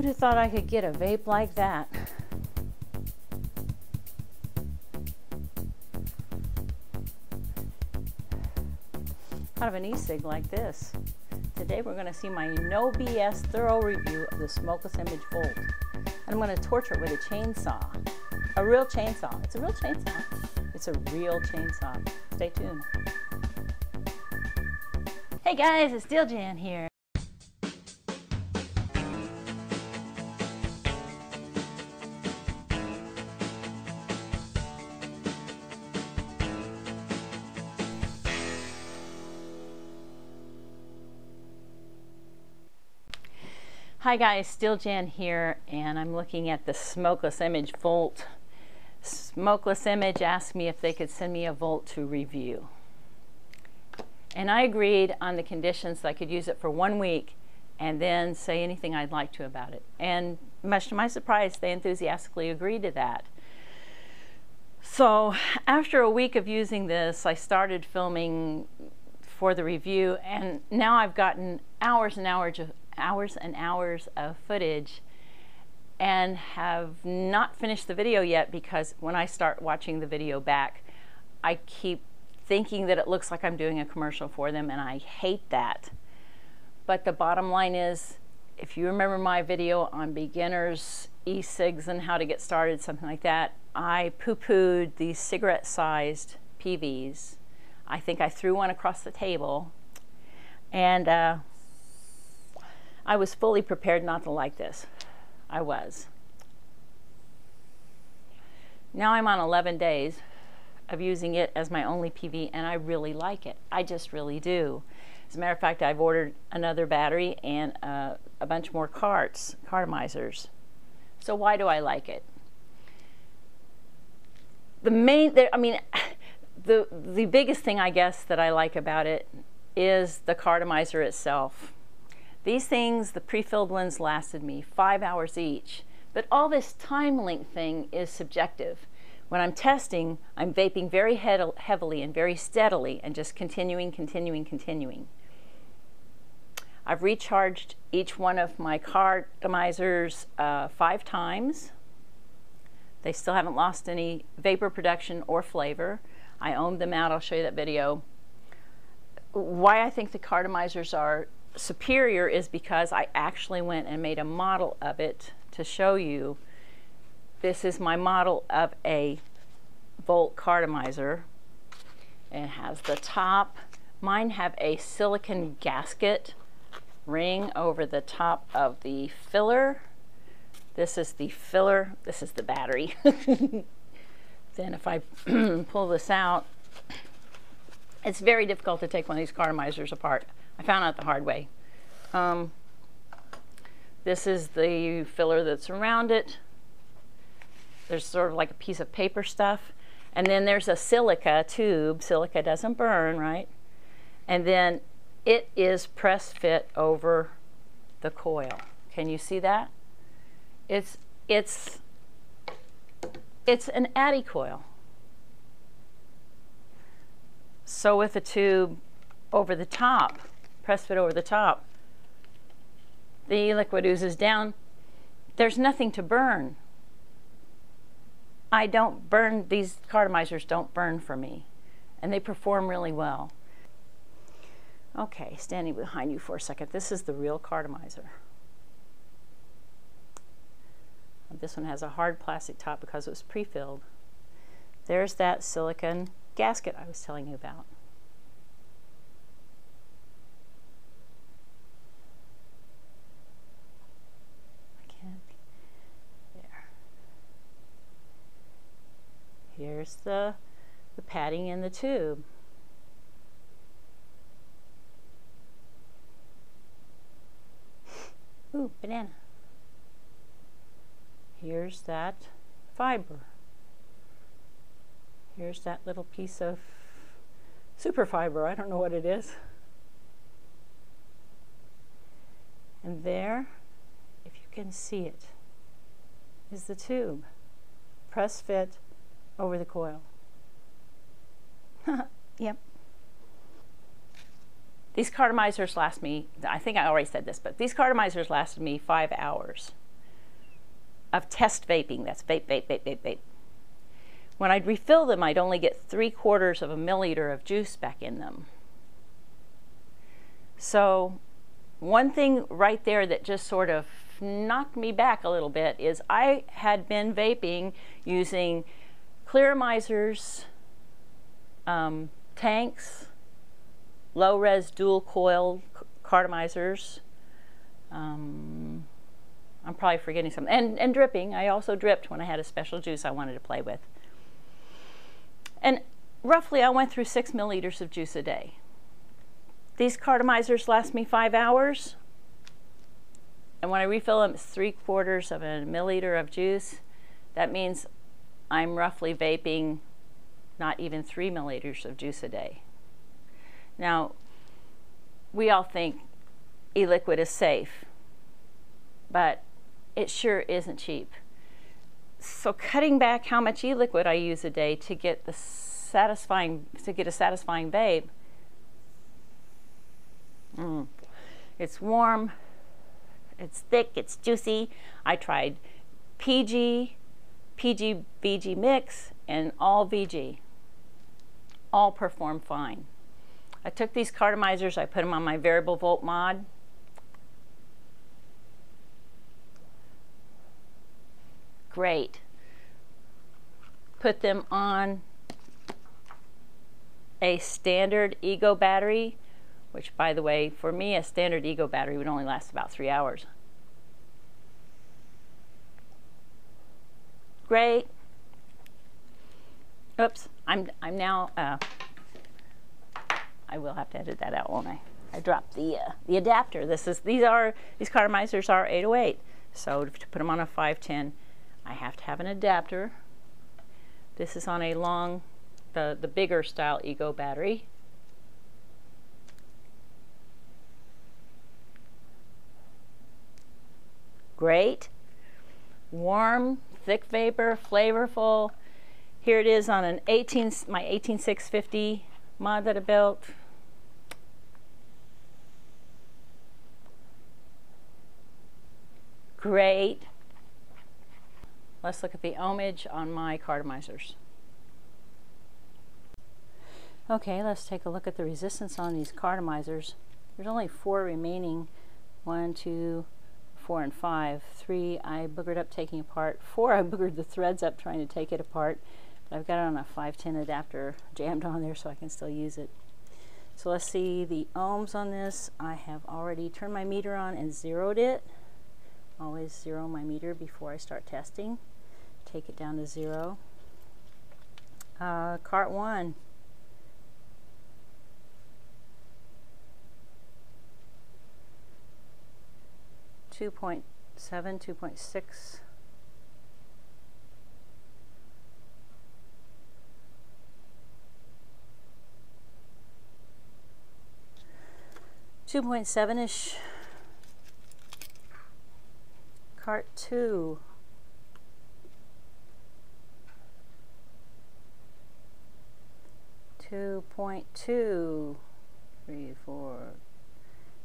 Who'd have thought I could get a vape like that? Out of an e-cig like this. Today we're going to see my no BS thorough review of the SmokelessImage Volt. And I'm going to torture it with a chainsaw. A real chainsaw. It's a real chainsaw. It's a real chainsaw. Stay tuned. Hey guys, it's steeljan here. Hi guys, steeljan here, and I'm looking at the SmokelessImage Volt. SmokelessImage asked me if they could send me a Volt to review. And I agreed on the conditions that I could use it for 1 week and then say anything I'd like to about it. And much to my surprise, they enthusiastically agreed to that. So after a week of using this, I started filming for the review, and now I've gotten hours and hours of footage and have not finished the video yet, because when I start watching the video back, I keep thinking that it looks like I'm doing a commercial for them, and I hate that. But the bottom line is, if you remember my video on beginners, e-cigs, and how to get started, something like that, I poo-pooed these cigarette-sized PVs. I think I threw one across the table, and I was fully prepared not to like this. I was. Now I'm on 11 days of using it as my only PV, and I really like it. I just really do. As a matter of fact, I've ordered another battery and a bunch more cartomizers. So why do I like it? The biggest thing, I guess, that I like about it is the cartomizer itself. These things, the pre-filled ones, lasted me 5 hours each. But all this time length thing is subjective. When I'm testing, I'm vaping very heavily and very steadily and just continuing. I've recharged each one of my cartomizers 5 times. They still haven't lost any vapor production or flavor. I ohmed them out. I'll show you that video. Why I think the cartomizers are superior is because I actually went and made a model of it to show you. This is my model of a Volt cartomizer. It has the top. Mine have a silicone gasket ring over the top of the filler. This is the filler. This is the battery. Then if I pull this out, it's very difficult to take one of these cartomizers apart. I found out the hard way. This is the filler that's around it. There's sort of like a piece of paper stuff. And then there's a silica tube. Silica doesn't burn, right? And then it is press fit over the coil. Can you see that? It's an addy coil. So with the tube over the top, press fit over the top, the liquid oozes down. There's nothing to burn. I don't burn, these cartomizers don't burn for me, and they perform really well. Okay, standing behind you for a second, this is the real cartomizer. This one has a hard plastic top because it was pre-filled. There's that silicone gasket I was telling you about. Here's the padding in the tube. Ooh, banana. Here's that fiber. Here's that little piece of super fiber. I don't know what it is. And there, if you can see it, is the tube. Press fit over the coil. Yep. These cartomizers last me, I think I already said this, but these cartomizers lasted me 5 hours. of test vaping. That's vape, vape, vape, vape, vape. When I'd refill them, I'd only get 3/4 of a milliliter of juice back in them. So one thing right there that just sort of knocked me back a little bit is I had been vaping using Clearamizers, tanks, low-res dual-coil cartomizers. I'm probably forgetting something. And dripping. I also dripped when I had a special juice I wanted to play with. And roughly I went through 6 milliliters of juice a day. These cartomizers last me 5 hours. And when I refill them, it's 3/4 of a milliliter of juice. That means I'm roughly vaping not even 3 milliliters of juice a day. Now, we all think e-liquid is safe, but it sure isn't cheap. So cutting back how much e-liquid I use a day to get a satisfying vape. It's warm, it's thick, it's juicy. I tried PG, VG mix, and all VG. All perform fine. I took these cartomizers, I put them on my variable volt mod. Great. Put them on a standard Ego battery, which, by the way, for me, a standard Ego battery would only last about 3 hours. Great. Oops, I'm now, I will have to edit that out, won't I? I dropped the adapter. These cartomizers are 808. So to put them on a 510, I have to have an adapter. This is on a long, the bigger style Ego battery. Great. Warm, thick vapor, flavorful. Here it is on my 18650 mod that I built. Great. Let's look at the ohmage on my cartomizers. Okay, let's take a look at the resistance on these cartomizers. There's only 4 remaining. 1, 2, 4, and 5. 3 I boogered up taking apart. 4 I boogered the threads up trying to take it apart. But I've got it on a 510 adapter jammed on there so I can still use it. So let's see the ohms on this. I have already turned my meter on and zeroed it. Always zero my meter before I start testing. Take it down to 0. Cart 1. .7, 2.6. .7-ish. Cart 2. 2.2. 3, 4.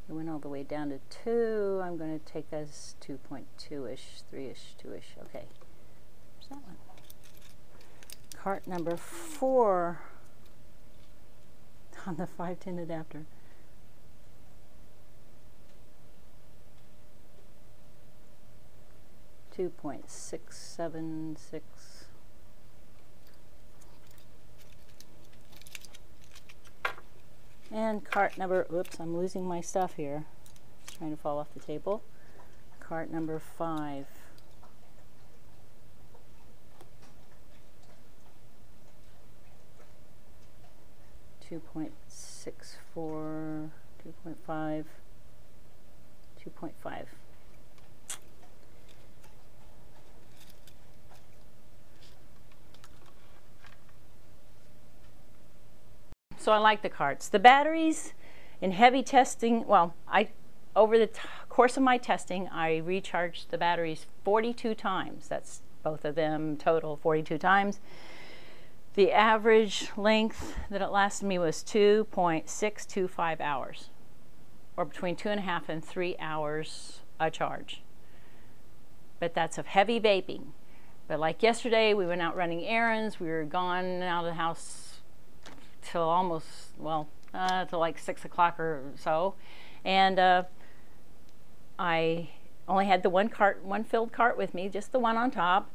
It went all the way down to 2. I'm going to take that as 2.2-ish, 3-ish, 2-ish. Okay. Where's that one? Cart number 4 on the 510 adapter. .676. And cart number, oops, I'm losing my stuff here. It's trying to fall off the table. Cart number 5. .64, 2.5, 2.5. So I like the carts. The batteries in heavy testing, well, over the course of my testing, I recharged the batteries 42 times. That's both of them total 42 times. The average length that it lasted me was 2.625 hours, or between 2.5 and 3 hours a charge. but that's of heavy vaping. But like yesterday, we went out running errands. We were gone out of the house till almost, well, till like 6 o'clock or so. And I only had the one filled cart with me, just the one on top,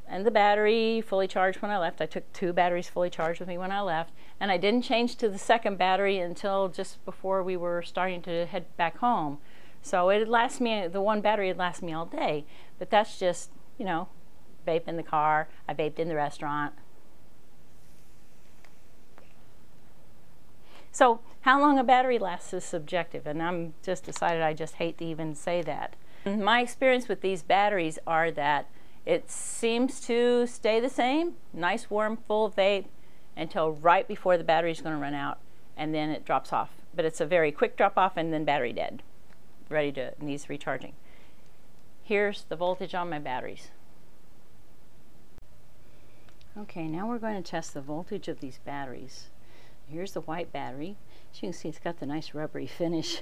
and the battery fully charged when I left. I took 2 batteries fully charged with me when I left, and I didn't change to the second battery until just before we were starting to head back home. So it'd last me, the one battery would last me all day, but that's just, you know, vape in the car. I vaped in the restaurant. So how long a battery lasts is subjective, and I'm just decided I just hate to even say that. My experience with these batteries are that it seems to stay the same, nice warm full vape, until right before the battery's going to run out, and then it drops off. But it's a very quick drop off and then battery dead, ready to, needs recharging. Here's the voltage on my batteries. Okay, now we're going to test the voltage of these batteries. Here's the white battery. As you can see, it's got the nice rubbery finish,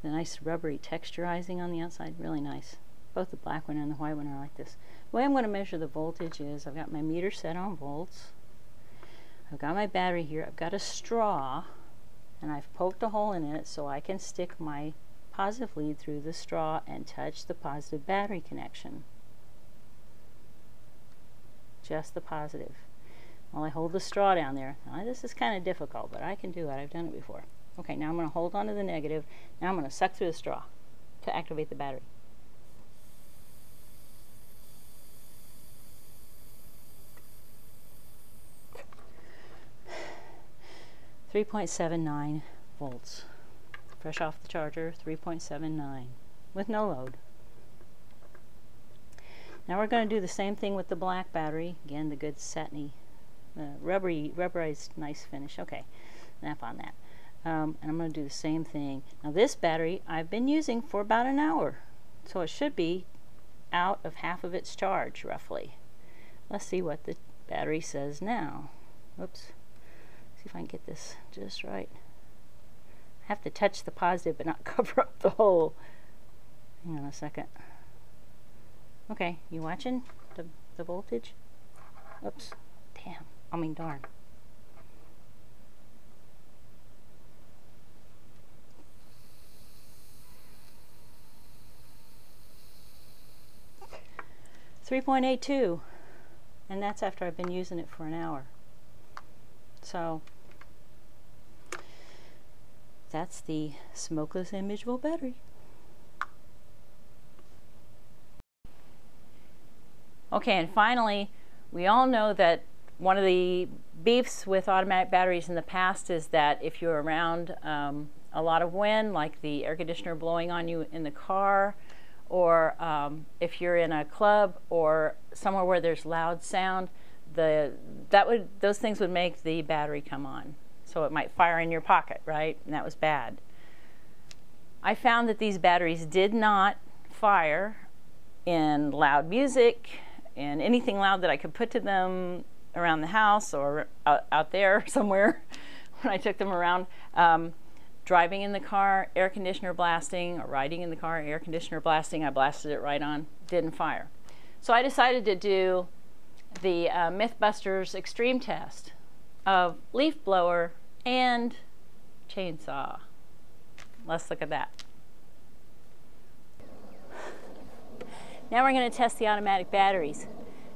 the nice rubbery texturizing on the outside, really nice. Both the black one and the white one are like this. The way I'm going to measure the voltage is I've got my meter set on volts. I've got my battery here. I've got a straw, and I've poked a hole in it so I can stick my positive lead through the straw and touch the positive battery connection. Just the positive. While I hold the straw down there. Now, this is kind of difficult, but I can do it. I've done it before. Okay, now I'm going to hold on to the negative. Now I'm going to suck through the straw to activate the battery. .79 volts. Fresh off the charger, 3.79 with no load. Now we're going to do the same thing with the black battery. Again, the good satiny, rubberized, nice finish. Okay, nap on that. And I'm going to do the same thing. Now this battery I've been using for about an hour, so it should be out of half of its charge, roughly. Let's see what the battery says now. Oops. See if I can get this just right. I have to touch the positive but not cover up the hole. Hang on a second. Okay, you watching the voltage? Oops. Damn. I mean, darn. .82, and that's after I've been using it for an hour. So that's the SmokelessImage Volt battery. Okay, and finally, we all know that one of the beefs with automatic batteries in the past is that if you're around a lot of wind, like the air conditioner blowing on you in the car, or if you're in a club or somewhere where there's loud sound, those things would make the battery come on. So it might fire in your pocket, right? And that was bad. I found that these batteries did not fire in loud music, and anything loud that I could put to them around the house or out there somewhere when I took them around. Driving in the car, air conditioner blasting, or riding in the car, air conditioner blasting, I blasted it right on, didn't fire. So I decided to do the Mythbusters extreme test of leaf blower and chainsaw. Let's look at that. Now we're going to test the automatic batteries.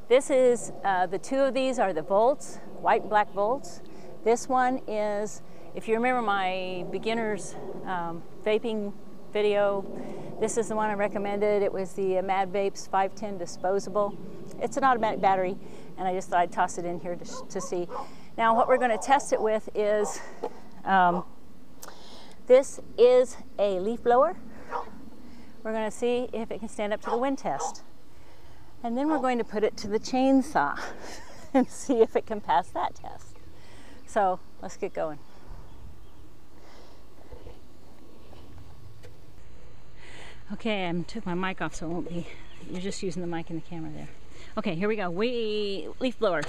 This is, the two of these are the volts, white and black volts. This one is, if you remember my beginner's vaping video, this is the one I recommended. It was the Mad Vapes 510 disposable. It's an automatic battery, and I just thought I'd toss it in here to see. Now what we're going to test it with is, this is a leaf blower. We're going to see if it can stand up to the wind test. And then we're going to put it to the chainsaw and see if it can pass that test. So let's get going. Okay, I took my mic off so it won't be, you're just using the mic and the camera there. Okay, here we go. Leaf blower.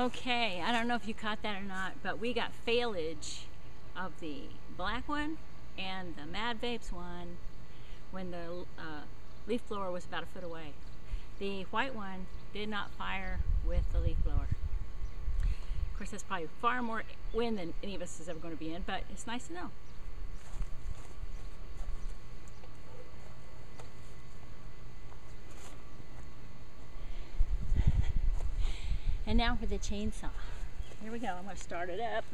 Okay, I don't know if you caught that or not, but we got failage of the black one and the Mad Vapes one when the leaf blower was about a foot away. The white one did not fire with the leaf blower. Of course, that's probably far more wind than any of us is ever going to be in, but it's nice to know. And now for the chainsaw. Here we go. I'm going to start it up.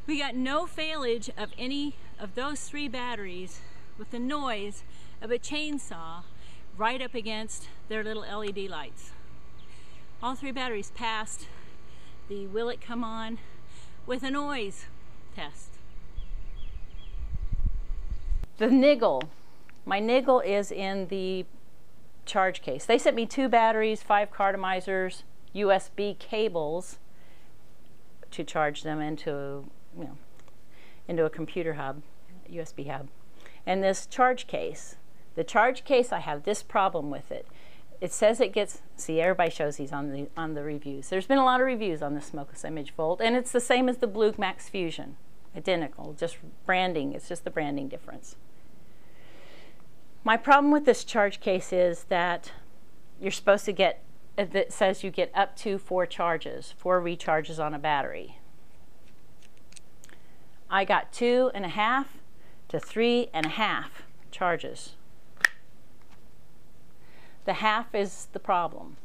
We got no failage of any of those 3 batteries with the noise of a chainsaw right up against their little LED lights. All 3 batteries passed the will it come on with a noise test. The niggle. My niggle is in the charge case. They sent me 2 batteries, 5 cartomizers, USB cables to charge them into a computer hub, USB hub. And this charge case, the charge case, I have this problem with it. It says it gets, see, everybody shows these on the reviews. There's been a lot of reviews on the SmokelessImage Volt, and it's the same as the Blue Max Fusion. Identical, just branding, it's just the branding difference. My problem with this charge case is that you're supposed to get, it says you get up to 4 charges, 4 recharges on a battery. I got 2.5 to 3.5 charges. The half is the problem,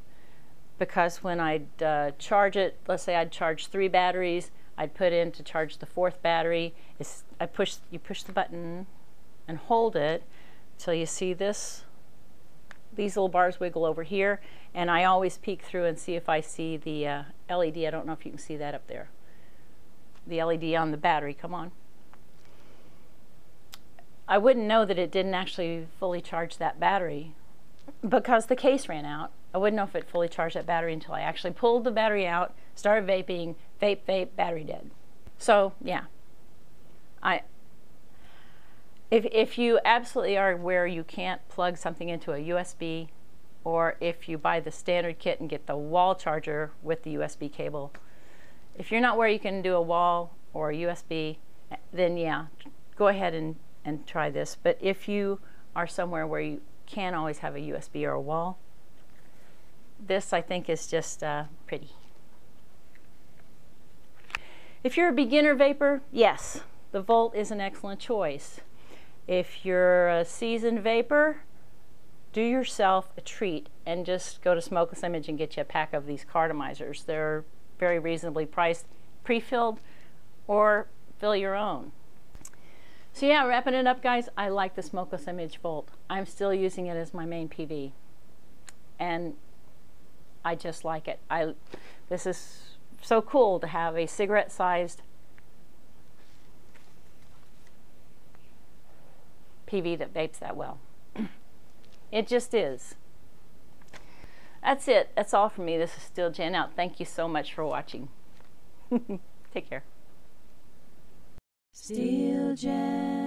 because when I'd charge it, let's say I'd charge 3 batteries, I'd put in to charge the 4th battery. You push the button and hold it till you see these little bars wiggle over here, and I always peek through and see if I see the LED. I don't know if you can see that up there. The LED on the battery, come on. I wouldn't know that it didn't actually fully charge that battery because the case ran out. I wouldn't know if it fully charged that battery until I actually pulled the battery out, started vaping, vape, battery dead. So yeah, if you absolutely are aware you can't plug something into a USB, or if you buy the standard kit and get the wall charger with the USB cable, if you're not where you can do a wall or a USB, then yeah, go ahead and try this. But if you are somewhere where you can't always have a USB or a wall, this I think is just pretty. If you're a beginner vapor, yes, the Volt is an excellent choice. If you're a seasoned vapor, do yourself a treat and just go to SmokelessImage and get you a pack of these cartomizers. They're very reasonably priced, pre-filled, or fill your own. So yeah, wrapping it up, guys, I like the SmokelessImage Volt. I'm still using it as my main PV, and I just like it. This is so cool to have a cigarette-sized PV that vapes that well. It just is. That's it. That's all from me. This is SteelJan out. Thank you so much for watching. Take care. SteelJan.